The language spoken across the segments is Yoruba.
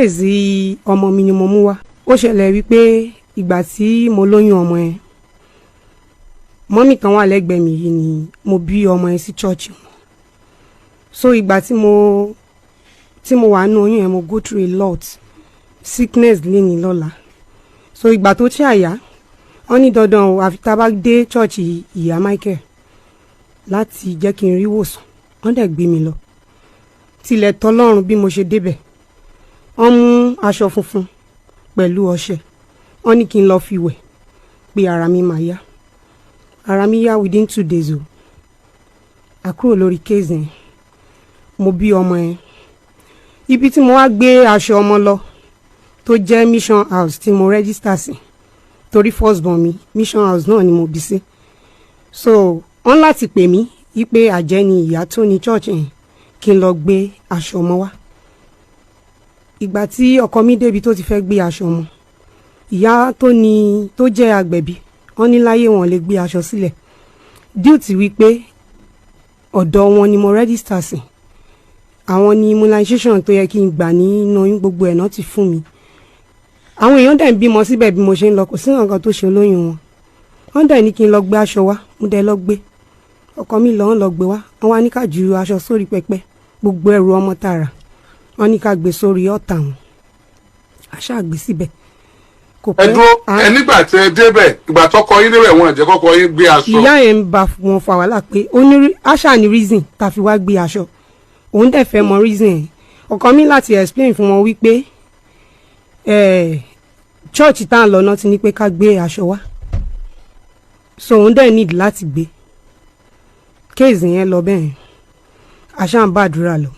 èsì ọmọ mi ni mo mú wá. Ó ṣẹlẹ̀ wípé ìgbà tí mo lóyún ọmọ yẹn, mọ́mì kan wà lẹ́gbẹ̀ẹ́ mi yìí ni mo bí ọmọ yẹn sí church wọn. So ìgbà tí mo wà nínú oyún yẹn, mo go through a lot sickness léni lọ́la. So ìgbà tó tí àyà wọ́n ní dandan o àfi tá a bá dé church ìyá Michael láti jẹ́ kí n rí ìwòsàn. Wọ́n dẹ̀ gbé mi lọ. Tilẹ̀ tọ́lọ́run bí mo ṣe débẹ̀. Wọ́n mú aṣọ funfun pẹ̀lú ọṣẹ. Wọ́n ní kí n lọ fi wẹ̀ pé ara mi máa yá. Ara mi yá within 2 days o. Àkúrò lórí case yẹn. Mo bí ọmọ yẹn. Ibi tí mo wá gbé aṣọ ọmọ lọ tó jẹ́ mission house tí mo register sí. Torí first born mi mission house náà ni mo bí sí. So wọ́n láti pè mí wípé àjẹ́ ni ìyá tó ní church yẹn kí n lọ gbé aṣọ ọmọ wá. Ìgbà tí ọkọ mi débi tó ti fẹ́ gbé aṣọ ọmọ, ìyá tó jẹ́ agbẹ̀bí wọ́n ní láyé wọn lè gbé aṣọ sílẹ̀ due to wípé ọ̀dọ̀ wọn ni mo register sí. Àwọn ni immunization tó yẹ kí n gbà nínú oyún gbogbo ẹ̀ náà ti fún mi. Àwọn èèyàn dẹ̀ ń bímọ síbẹ̀ bí mo ṣe ń lọ, kò sí nǹkan tó ṣe olóyún wọn. Wọ́n dẹ̀ ní kí n lọ gbé aṣọ wá, mo dẹ̀ lọ gbé. Ọkọ mi lọ gbé wá, wọ́n wá ní ká ju aṣọ sórí pẹpẹ, gbogbo ẹrù ọmọ tààrà wọ́n ní ká gbé sórí ọ̀tà wọn. Àṣà gbé síbẹ̀. Ẹ dúró, ẹ nígbà tí ẹ débẹ̀, ìgbà tọkọ yín débẹ̀ wọn jẹ́ kọ́kọ́ yín gbé aṣọ. Ìyá yẹn ń bá wọn fà wàhálà pé àṣà ní reason tá fi wá gbé aṣọ. Òun dẹ̀ fẹ́ mọ reason yẹn. Ọkọ mi láti explain fún wọn wípé church tá ń lọ náà ti ní pé ká gbé aṣọ wá. So òun dẹ̀ need láti gbé. Case yẹn lọ bẹ́ẹ̀. Àṣà ń bàdúrà lọ.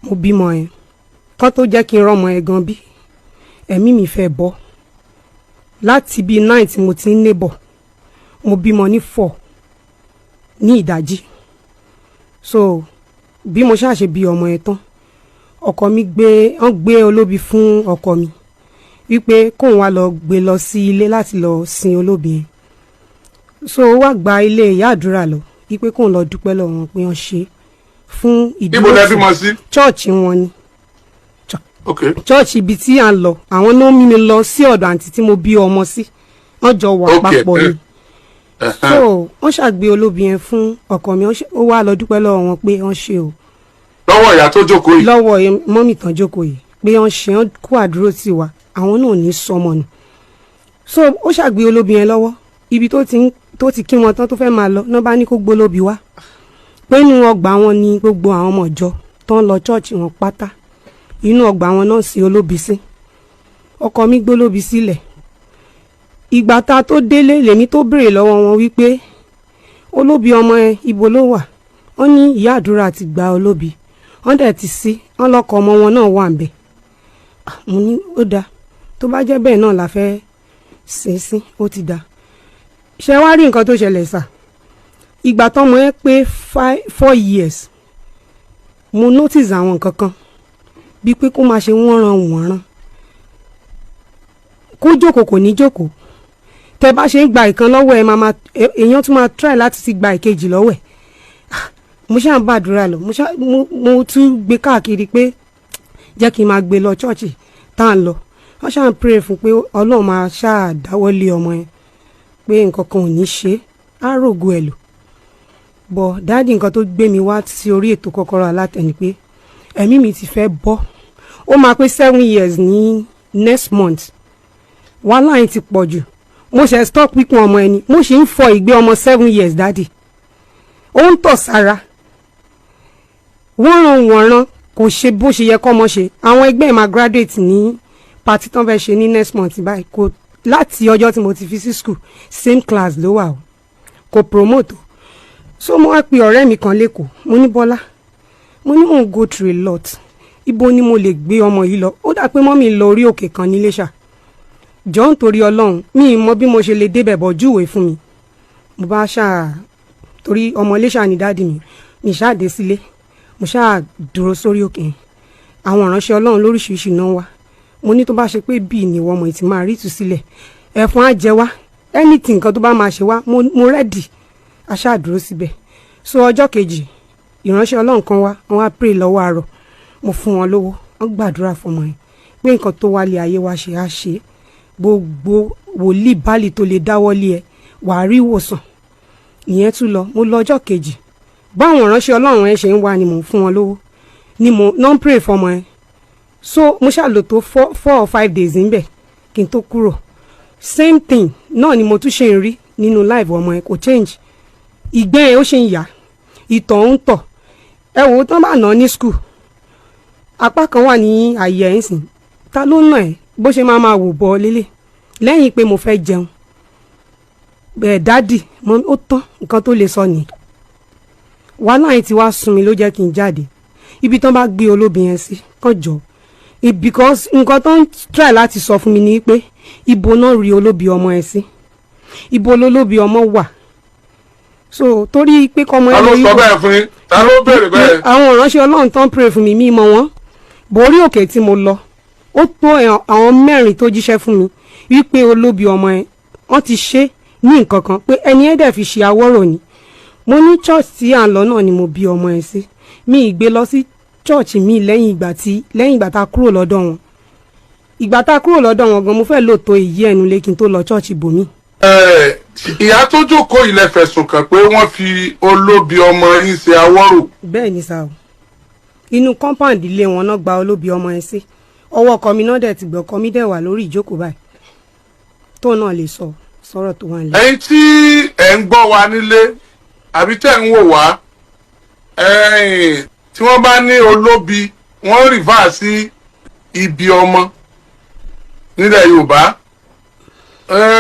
Mo bímọ yẹn. Kán tó jẹ́ kí n rọ́mọ ẹ̀ gan bí. Ẹ̀mí mi fẹ́ bọ́. Láti bíi 9 tí mo ti ń nébọ̀. Mo bímọ ní 4 ní ìdájí. So bí mo ṣáà ṣe bí ọmọ yẹn tán, ọkọ mi wọ́n gbé olóbi fún ọkọ mi wípé kóun wá lọ gbé lọ sí ilé láti lọ sin olóbi yẹn. So ó wá gba ilé ìyá àdúrà lọ wípé kóun lọ dúpẹ́ lọ́wọ́ wọn pé wọ́n ṣe fún ìdúró. Ibo lẹ bímọ sí? Church wọn ni. Okay. Church ibi tí à ń lọ, àwọn náà mú mi lọ sí ọ̀dọ̀ àǹtí tí mo bí ọmọ sí. Wọ́n jọ wà papọ̀ ni. So wọ́n ṣàgbé olóbi yẹn fún ọkọ mi, ó wá lọ dúpẹ́ lọ́wọ́ wọn pé wọ́n ṣe o. Lọ́wọ́ ìyá tó jókòó yìí. Lọ́wọ́ mọ́mì tán jókòó yìí pé wọ́n ṣe, wọ́n kó àdúró sí wa, àwọn náà ní sọmọ nù. So ó ṣàgbé olóbi yẹn lọ́wọ́, ibi tó ti kí wọn tán tó fẹ́ máa lọ náà bá ní kó gbólóbi wá. Pé inú ọgbà wọn ni gbogbo àwọn ọmọ ìjọ tó ń lọ church wọn pátá. Inú ọgbà wọn náà sí olóbi sí. Ọkọ mi gbólóbi sílẹ̀. Ìgbà tá tó délé lèmi tó béèrè lọ́wọ́ wọn wípé olóbi ọmọ ẹ ibo ló wà. Wọ́n ní ìyá àdúrà ti gba olóbi. Wọ́n dẹ̀ ti sí, wọ́n lọ́kọ ọmọ wọn náà wà ńbẹ̀. Mo ní ó dáa, tó bá jẹ́ bẹ́ẹ̀ náà la fẹ́ sí, ó ti dáa. Ṣé wá rí nǹkan tó ṣẹlẹ̀ sà? Ìgbà tọ́mọ ẹ pé 4 years, mo notice àwọn nǹkan kan bí pé kó máa ṣe wọ́nran. Kó jókòó kò ní jókòó. Tẹ́ bá ṣe ń gba ìkan lọ́wọ́ ẹ èèyàn tún máa try láti ti gba ìkejì lọ́wọ́ ẹ̀. Mo ṣáà ń bàdúrà lọ, mo tún gbé káàkiri pé jẹ́ kí n máa gbé lọ chọ́ọ̀chì tá à ń lọ. Wọ́n ṣáà ń pray fún pé Ọlọ́run máa ṣáà dáwọ́lé ọmọ yẹn pé nǹkan kan ò ní ṣe, á rògo ẹ̀ lò. Bọ̀ dáàdì nǹkan tó gbé mi wá sí orí ètò Kọ́kọ́rọ́ Alátẹ pé ẹ̀mí mi ti fẹ́ bọ́. Ó máa pé 7 years ní next month. Wàhálà yẹn ti pọ̀ jù. Mo ṣe stop pípọn ọmọ ẹni. Mo ṣe ń fọ ìgbé ọmọ 7 years dáàdì. Ó ń tọ̀ sára. Wọ́nran kò ṣe bó ṣe yẹ kọ́mọ ṣe. Àwọn ẹgbẹ́ máa graduate ní party tán fẹ́ ṣe ní next month báyìí. Láti ọjọ́ tí mo ti fi sí school, same class ló wà o. Kò promote o. So mo wá pe ọ̀rẹ́ mi kan lẹ́kọ̀ọ́. Mo ní Bọ́lá. Mo ní mò ń go through a lot. Ibo ni mo lè gbé ọmọ yìí lọ? Ó dà pé mọ́mì lọ orí òkè kan ní Iléṣà. Jọ̀ọ́ nítorí Ọlọ́run, mi ì mọ bí mo ṣe lè débẹ̀ bọ̀ júwe fún mi. Mo bá ṣáà torí ọmọ Iléṣà ni dáàdì mi ṣáà dé sílé. Mo ṣáà dúró sórí òkè yẹn. Àwọn ìránṣẹ́ Ọlọ́run lóríṣiríṣi náà wá. Mo ní tó bá ṣe pé bí ni wọ́n mọ̀ ìtì máa rí ìtúsílẹ̀. Ẹ̀fọn á jẹ wá. Anything nǹkan tó bá máa ṣe wá, mo ready. A ṣáà dúró síbẹ̀. So ọjọ́ kejì ìránṣẹ́ Ọlọ́run kan wá, wọ́n á pray lọ́wọ́ àárọ̀. Mo fún wọn lówó. wọ́n gbàdúrà fọmọ yẹn pé nǹkan tó wálé ayé wa ṣe á ṣe, gbogbo wòlíì báàlì tó lè dáwọ́lé ẹ wàá rí ìwòsàn. Ìyẹn tún lọ, mo lọ ọjọ́ kejì báwọn ìránṣẹ́ Ọlọ́run ẹ ṣe ń wá ni mò ń fún wọn lówó ni mo non pray fọmọ ẹ. So mo ṣàlò tó 4 or 5 days níbẹ̀ kí n tó kúrò. Same thing náà ni mo tún ṣe ń rí nínú live ọmọ ẹ, kò change. Ìgbẹ́ ẹ ó ṣe ń yà, ìtọ̀ ń tọ̀. Ẹ wò ó tán bá nà ní school, apá kan wà ní àyè ẹ̀ ń sìn, ta ló nà ẹ́ bó ṣe máa wò bọ́ lélẹ̀ lẹ́yìn pé mo fẹ́ jẹun. Bẹ́ẹ̀ dádì ó tán nǹkan tó lè sọ nìyí. Wàhálà yìí ti wá sún mi ló jẹ́ kí n jáde. Ibi tán bá gbé olóbi yẹn sí kàn jọ, because nǹkan tó ń try láti sọ fún mi ni pé ibo náà rí olóbi ọmọ ẹ sí, ibo lólóbi ọmọ wà. So torí pé kọ́mọ ẹ lóyún. ta ló sọ bẹ́ẹ̀ fún yín? Ta ló béèrè bẹ́ẹ̀? Àwọn ìránṣẹ́ Ọlọ́run tán pray fún mi mímọ́ wọn. Borí òkè tí mo lọ ó tó àwọn 4 tó jíṣẹ́ fún mi wípé olóbi ọmọ ẹ wọ́n ti ṣe ní nǹkan kan pé ẹni ẹ dẹ̀ fi ṣe àwọ̀rò ni. Mo ní church tí à ń lọ náà ni mo bí ọmọ ẹ sí, mi ìgbé lọ sí church mi lẹ́yìn ìgbà tá a kúrò lọ́dọ̀ wọn. Ìgbà tá a kúrò lọ́dọ̀ wọn gan mo fẹ́ lò tó èyí ẹnu lé kí n tó lọ church ibòmí. Ìyá tó jókòó ilẹ̀ fẹ̀sùn kàn pé wọ́n fi olóbi ọmọ yín ṣe àwọ̀rò. Bẹ́ẹ̀ ni sá o, inú compound ilé wọn náà gba olóbi ọmọ ẹ sí. Ọwọ́ ọkọ mi náà dẹ̀ ti gbọ́, ọkọ mi dẹ̀ wà lórí ìjókòó báyìí tó náà lè sọ̀rọ̀ tó wà nílẹ̀. Ẹ̀yin tí ẹ̀ ń gbọ́ wa nílé àbí tẹ̀ ń wò wá, tí wọ́n bá ní olóbi wọ́n rìfà sí ibi ọmọ nílẹ̀ Yorùbá,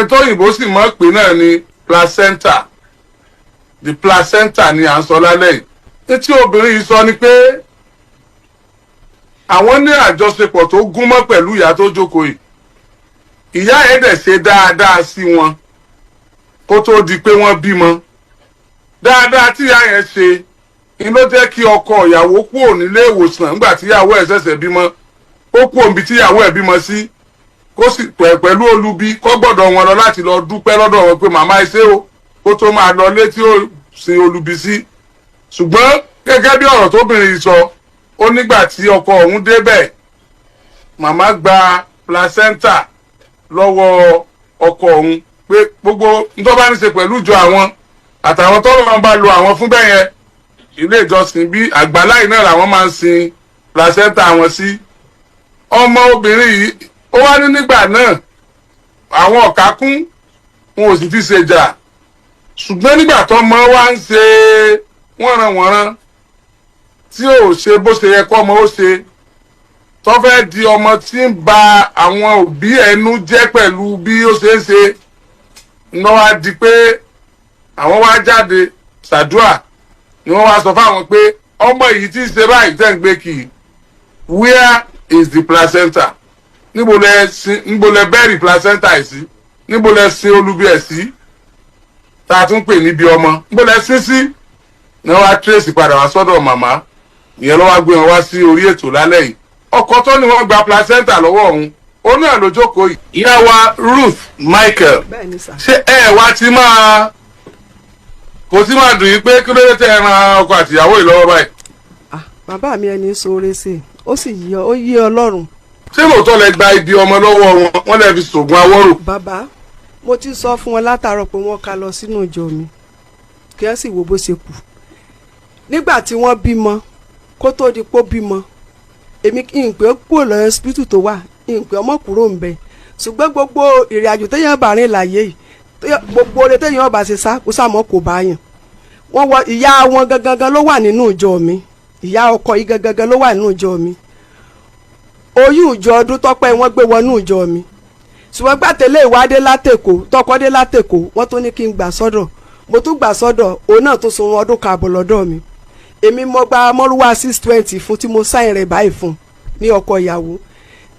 tóyìnbó sì mọ̀ pé náà ni placenta. The placenta ni à ń sọ lálẹ́ yìí. Etí obìnrin yìí sọ ni pé àwọn ní àjọṣepọ̀ tó gúnmọ́ pẹ̀lú ìyá tó jókòó yìí. Ìyá ẹ̀ dẹ̀ ṣe dáadáa sí wọn kó tó di pé wọ́n bímọ. Dáadáa tí ìyá yẹn ṣe ni ló jẹ́ kí ọkọ ìyàwó kúrò nílé ìwòsàn nígbà tí ìyàwó ẹ̀ ṣẹ̀ṣẹ̀ bímọ. Ó kúrò níbi tí ìyàwó ẹ̀ bímọ sí, kó sì pẹ̀lú olubi kó gbọ́dọ̀ wọn lọ láti lọ dúpẹ́ lọ́dọ̀ wọn pé màmá ẹ ṣé o, kó tó máa lọ létí ó sin olubi sí. Ṣùgbọ́n gẹ́gẹ́ bí ọ̀rọ̀ tóbìnrin yìí sọ, ó nígbà tí ọkọ òun débẹ̀, màmá gba placenta lọ́wọ́ ọkọ òun pé gbogbo tó bá ní ṣe pẹ̀lú ìjọ àwọn àtàwọn tó lọ́wọ́ bá lo àwọn fún bẹ́ẹ̀ yẹn, ilé ìjọsìn bí àgbáláyé náà làwọn máa ń sin placenta wọn sí. Ọmọ obìnrin yìí ó wá ní nígbà náà àwọn ọ̀ka kún wọn ò sì fi ṣe jà, ṣùgbọ́n nígbà tó ọmọ wa ń ṣe wọ́nranwọ̀nran tí ò ṣe bó ṣe yẹ kọ́ ọmọ ó ṣe, tó fẹ́ di ọmọ tí ń ba àwọn òbí ẹnu jẹ́ pẹ̀lú bí ó ṣe ń ṣe, iná wá di pé àwọn wá jáde ṣàdúrà ni wọ́n wá sọ fáwọn pé ọmọ yìí tí ń ṣe báyìí tẹ̀ ń gbé kì í, where is the placenta? Níbo lẹ bẹ́ẹ̀rì placenta ẹ̀ sí? Níbo lẹ sin olubi ẹ̀ sí? Tá a tún pè níbi ọmọ, níbo lẹ sin sí? Ní wọ́n wá trace padà wá sọ́dọ̀ màmá, ìyẹn ló wá gbé wọn wá sí orí ètò lálẹ́ yìí. Ọkọ tó ni wọ́n gba placenta lọ́wọ́ òun, ó náà ló jókòó yìí. Ìyá wa Ruth Michael, ṣé ẹ wá ti máa kò sí máa dùn yín pé kí ló dé tẹ́ ẹ ran ọkọ àtìyàwó yìí lọ́wọ́ báyìí? Bàbá mi ẹni sóore sí i, ó sì yí Ọlọ́run. Ṣé lóòótọ́ lẹ gba ibi ọmọ lọ́wọ́ wọn, wọ́n lè fi ṣògùn awọ́rò? Bàbá, mo ti sọ fún wọn látàárọ̀ pé wọ́n ká lọ sínú ìjọ mi kí wọ́n sì wo bó ṣe kù. Nígbà tí wọ́n bímọ, kó tó di pó bímọ, èmi ń pè é kúrò lọ hospital tó wà, ń pè ọmọ kúrò ń bẹ. Ṣùgbọ́n gbogbo ìrìn àjò téèyàn bá rìn láyé yìí, gbogbo oore téèyàn bá ṣe sá kó sàmọ́ kò bá yàn. Wọ́n wọ ìyá wọn gangan ló wà nínú ìjọ mi, ìyá ọkọ yìí gangan ló wà nínú ìjọ mi. Oyún ìjọ ọdún tọ́pẹ́ wọ́n gbé wọnú ìjọ mi. Ṣùgbọ́n gbàtẹ́lẹ̀ ìwádé látẹ̀kọ́ tọkọ́dé látẹ̀kọ́ wọ́n tó ní kí n gbà sọ́dọ̀, mo tún gbà sọ́dọ̀, òun náà tó sun ọdún kààbọ̀ lọ́dọ̀ mi. Èmi mo gba mọ́rúwá 620 fún tí mo sáìn rẹ̀ báyìí fún ní ọkọ ìyàwó.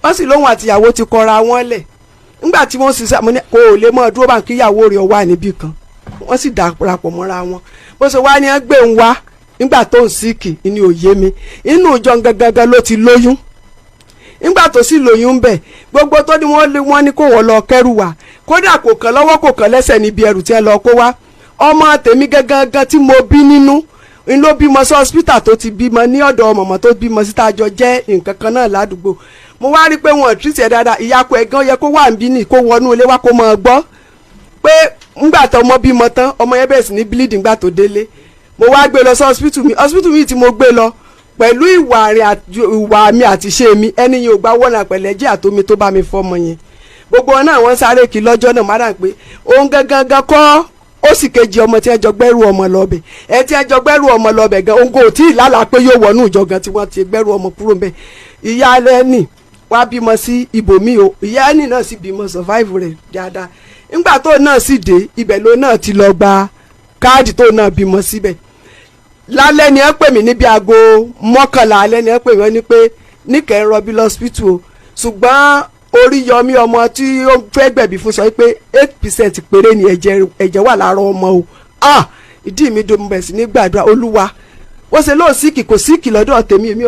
Wọ́n sì lóhun àtìyàwó ti kọra wọn lẹ̀. Nígbà tí wọ́n ṣiṣẹ́ mo ní kò lè mọ́ dúró bá kí ìyàwó rẹ̀ wà níbì kan. Wọ́n sì darapọ̀ mọ́ra wọn. Bó ṣe wá ní ẹ gbé ń wá nígbà tó ń síkì ní òye mi. Inú ìjọ gangan ló ti lóyún. Nígbà tó sì lóyún bẹ̀ gbogbo tó ní wọ́n ní kó wọ́n lọ kẹ́rù wá. Kódà kò kàn lọ́wọ́ kò kàn lẹ́sẹ̀ níbi ẹrù tí ẹ lọ kó wá. Ọmọ tèmi gangan tí mo bí nínú n ló bímọ sí hospital tó ti bímọ ní ọ̀dọ̀ mọ̀mọ́ tó bímọ sí tájọ jẹ́ nǹkan kan náà ládùúgbò mo wá rí pé wọn ò tírìtì ẹ̀ dáadáa ìyàkọ̀ ẹ̀ gan yẹ kó wà níbí nì kó wọnú ilé wa kó mọ̀ ọ́ gbọ́ pé ńgbà tó ọmọ bímọ tán ọmọ yẹn bẹ̀rẹ̀ sí ní bleeding ńgbà tó délé mo wá gbé lọ sí hospital mi tí mo gbé lọ pẹ̀lú ìwà mi àti ṣe mi ẹni yẹn ò gbà wọ́nà pẹ̀lẹ́jẹ́ àtomi tó bá mi fọ́mọ yẹn gbogbo wọn náà wọ́n sáré kí lọ́jọ́ náà má dà pé òun gangan kọ́ ó sì kejì ọmọ tí ẹ jọ gbẹ́rù ọmọ lọ́bẹ̀ ẹ tí ẹ jọ gbẹ́rù ọmọ lọ́bẹ̀ gan òun kò tí ì lálàá pé yóò wọnú ìjọ gan tí wọ́n ti gbẹ́rù ọmọ kúrò ńbẹ̀ ìyá lẹ́nì wá bímọ sí ibòmí o ìyá ẹni náà sì bímọ survive rẹ̀ dáadáa nígbà tó náà sì dé ibẹ̀ ló náà ti lọ gba káàdì tó náà bímọ síbẹ̀ lálẹ́ ni ẹ pè mí níbi aago 11 alẹ́ ni ẹ pè mí ní pé níkẹ́ ń rọbí lọ́sípítù o ṣùgbọ́n Oríyọmí ọmọ tí ó fẹ́ gbẹ̀bí fún sọ pé 8% péré ni ẹ̀jẹ̀ wà lára ọmọ o ìdí mi dùn bẹ̀ sí ní gbàdúrà Olúwa wọ́n ṣe lóò síìkì kò síìkì lọ́dọ̀ tèmi èmi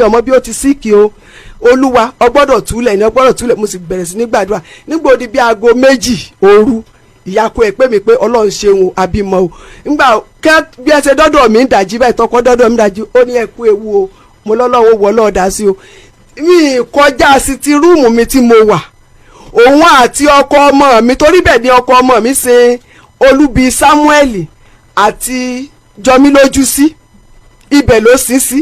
ọmọ bí ó ti síìkì o Olúwa ọgbọ́dọ̀ túlẹ̀ ní ọgbọ́dọ̀ túlẹ̀ mo sì bẹ̀rẹ̀ sí ní gbàdúrà nígbà òdi bí aago 2 òru ìyàkó ẹ̀ pé mi pé Ọlọ́run ṣeun àbímọ o nígbà bí ẹ ṣe dọ́dọ̀ mi ń dàjí báyìí tọkọ dọ́dọ̀ mi ń dàjí ó ní ẹ kú ewu o mo lọ́lọ́wọ́ wọ lọ́ọ̀dá sí o mi kọjá sí ti rúùmù mi tí mo wà òun àti ọkọ ọmọ mi torí bẹ́ẹ̀ ni ọkọ ọmọ mi ṣe Olúbi Samuel àti Jọmílójú sí ibẹ̀ ló sin sí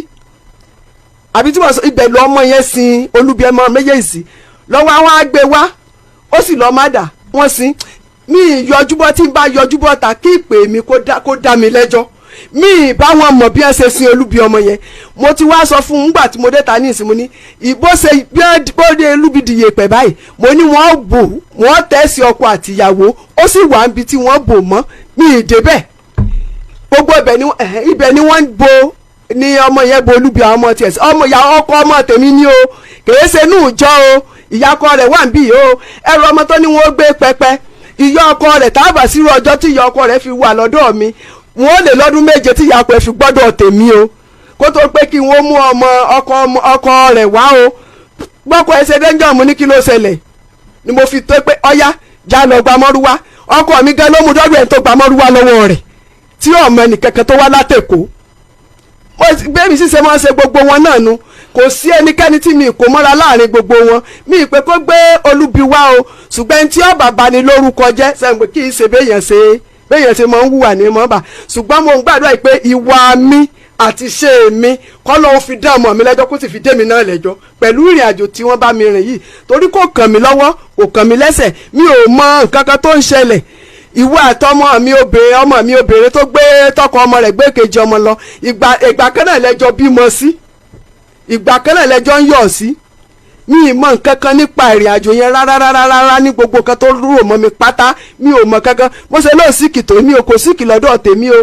àbí tí wọ́n sọ ibẹ̀ lọ ọmọ yẹn sin Olúbi ọmọ méjèèjì lọ́wọ́ àwọn àgbẹ̀ wá ó sì lọ́ọ́ má dà wọ́n sin mi yọjúbọ́ tí n bá yọjúbọ́ ta kí ìpè mi kó dá mi lẹ́jọ́ mi bá wọn mọ̀ bí ẹ ṣe sin Olúbi ọmọ yẹn mo ti wá sọ fún un nígbà tí mo dé ta ní ìsinmi ní ìbò ṣe bí ó dé Olúbi dìye pẹ̀ báyìí mo ní wọ́n bò wọ́n tẹ̀sí ọkọ àtìyàwó ó sì wà níbi tí wọ́n bò mọ́ mi ì débẹ̀ gbogbo ibẹ̀ ni wọ́n bo ni ọmọ yẹn bo Olúbi àwọn ọmọ tiẹ̀ ọmọ ìyá ọkọ ọmọ tèmi ní o kèé ṣe nù jọ o ìyàkọ rẹ̀ wà níbí o ẹrù ọmọ tó ní wọ́n gbé pẹpẹ ìyá ọkọ rẹ̀ tábà sírú ọjọ́ tí ìyá ọkọ rẹ̀ fi wà lọ́dọ̀ mi wọ́n lè lọ́dún 7 tí ìyá ọkọ rẹ̀ fi gbọ́dọ̀ tèmi o kó tó pé kí wọ́n mú ọkọ rẹ̀ wá o gbọ́kọ̀ ẹsẹ̀ dẹ́njọ́ mu ní kí ló ṣẹlẹ̀ ni mo fi tó pé ọ̀yá já lọ gba mọ́rúwá ọkọ mi gan ló mú dọ́gbẹ̀ẹ́ tó gba mọ́rúwá lọ́wọ́ rẹ̀ tí ọmọ ẹnìkankan tó wá látẹ̀kọ́ bẹ́ẹ̀ mi sì ṣe máa ń ṣe gbogbo wọn náà nu kò sí ẹnikẹ́ni tí mi kò mọ́ra láàrin gbogbo wọn mi ìpè kó gbé Olúbi wá o ṣùgbọ́n tí ọba bá ní lórúkọ jẹ́ sẹ́yìn pé kì í ṣe béèyàn ṣe máa ń hùwà ní mọ́ba ṣùgbọ́n mo ń gbàdúrà pé ìwà mi àti ṣe mi kọ́ ló fi dá ọmọ mi lẹ́jọ́ kó sì fi dé mi náà lẹ́jọ́ pẹ̀lú ìrìn àjò tí wọ́n bá mi rìn yìí torí kò kàn mí lọ́wọ́ kò kàn mí lẹ́sẹ̀ mi ò mọ nǹkan kan tó ń ṣẹlẹ̀ ìwọ àtọmọ mi obìnrin tó gbé tọkọ ọmọ rẹ̀ gbé kejì ọmọ lọ ìgbà kan náà lẹ́jọ́ bímọ sí ìgbà kan náà lẹ́jọ́ ń yọ̀ sí mi ì mọ nǹkan kan nípa ìrìn àjò yẹn rárá ní gbogbo kan tó rúrò mọ́ mi pátá mi ò mọ kankan mo ṣe lóò síkì tó mi ò kò síkì lọ́dọ̀ tèmi o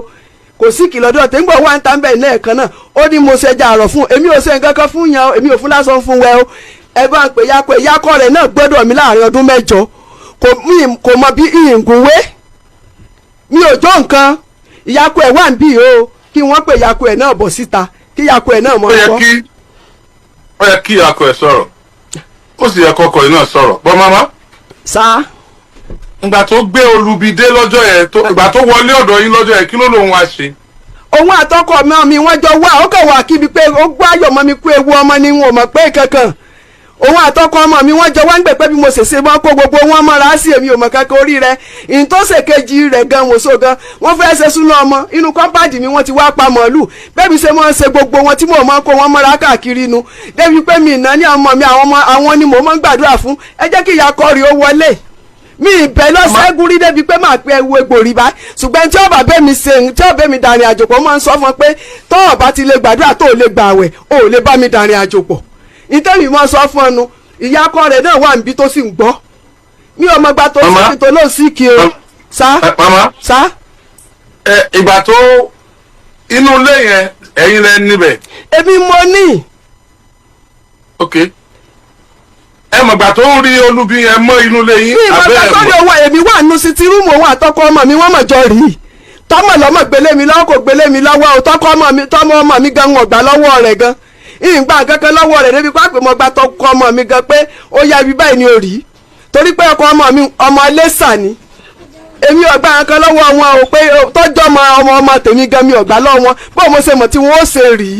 kò síkì lọ́dọ̀ tèmi gbọ́ wá ń tán bẹ́ẹ̀ náà kan náà ó ní mo ṣe jà àrọ̀ fún èmi ò ṣe nǹkan kan fún yàn èmi ò fún lásán fún wẹ́ o ẹ bá ń pè yakọ rẹ̀ náà gbọ́dọ̀ mi láàrin ọdún 8 kò mọ bí ìgúnwé mi ò jó nǹkan ìyàkọ ẹ̀ wà ń bì o kí wọ́n pè ìyàkọ ẹ̀ náà bọ̀ síta kí ìyàkọ ẹ̀ náà mọ̀ ọ́ gbọ́. ó yẹ kí ìyàkọ ẹ̀ sọ̀rọ̀ ó sì yẹ kọkọ yìí náà sọ̀rọ̀ bọ́ mama. sá. ìgbà tó gbé Olúbi dé lọ́jọ́ yẹn ìgbà tó wọlé ọ̀dọ̀ yín lọ́jọ́ yẹn kí ló lóun wá ṣe. òun àtọkọ mi wọ́n jọ wá ó kàn wá kíbi pé ó gbọ́ ayọ̀ mọ́ mi kú ewu ọmọ ni wọn ò mọ̀ pé kankan òun àtọkọ ọmọ mi wọ́n jọ wá ń gbẹ pé bí mo ṣèṣe mọ́ kó gbogbo wọn mọ́ra sí èmi ò mọ̀ kankan orí rẹ̀ ìtòsè kejì rẹ̀ gan wòsó gan wọ́n fẹ́ ṣe súná ọmọ inú kọ́mpáàdì mi wọ́n ti wá pa màálù bẹ́ẹ̀bi ṣe máa ń ṣe gbogbo wọn tí mo máa ń kó wọn mọ́ra káàkiri inú débi pé mi ìná ní ọmọ mi àwọn ni mo máa ń gbàdúrà fún ẹ jẹ́ kí ìyá kọ́ọ̀rì ó wọlé mi ìbẹ̀ lọ́sẹ̀gùn rí débi pé máa pe ewu egbò rí bá ṣùgbọ́n tí ọba bẹ́ẹ̀ mi ṣe tí ọba mi dàrin àjò pọ̀ máa ń sọ fún ọ pé tọ́ ọba ti lè gbàdúrà tó lè gbààwẹ̀ ó lè bá mi dàrin àjò pọ̀ ìtẹ́mi máa sọ fún ọnu ìyá akọ rẹ̀ náà wà níbi tó sì ń gbọ́ mi ò mọ gba tó sì tó lóò sí kí o sá sá. ìgbà tó inú ilé yẹn ẹ̀yin lẹ níbẹ̀. èmi mo ní. ok ẹ mọ̀ gbà tó ń rí Olúbi yẹn mọ́ inú ilé yín abẹ́ ẹ̀ mọ́. mi ìmọ̀ gbàgbọ́ èmi wà nù sí ti rúùmù òun àtọkọ ọmọ mi wọ́n mọ̀ jọ rí i tọmọ lọmọ gbélé mi lọ́wọ́ kò gbélé mi lọ́wọ́ o tọmọ ọmọ mi gan wọ̀n gbà lọ́wọ́ rẹ̀ gan ìgbà kankan lọ́wọ́ rẹ̀ débi pápẹ́ mo gba tọkọ ọmọ mi gan pé ó yá ibi báyìí ni ó rí torí pé ọkọ ọmọ mi ọmọ Iléṣà ni èmi ọgbà nǹkan lọ́wọ́ wọn o pé tọ́jọ́ ọmọ tèmi gan mi ọgbà lọ́wọ́ wọn bó mo ṣe mọ̀ tí wọ́n ó ṣe rí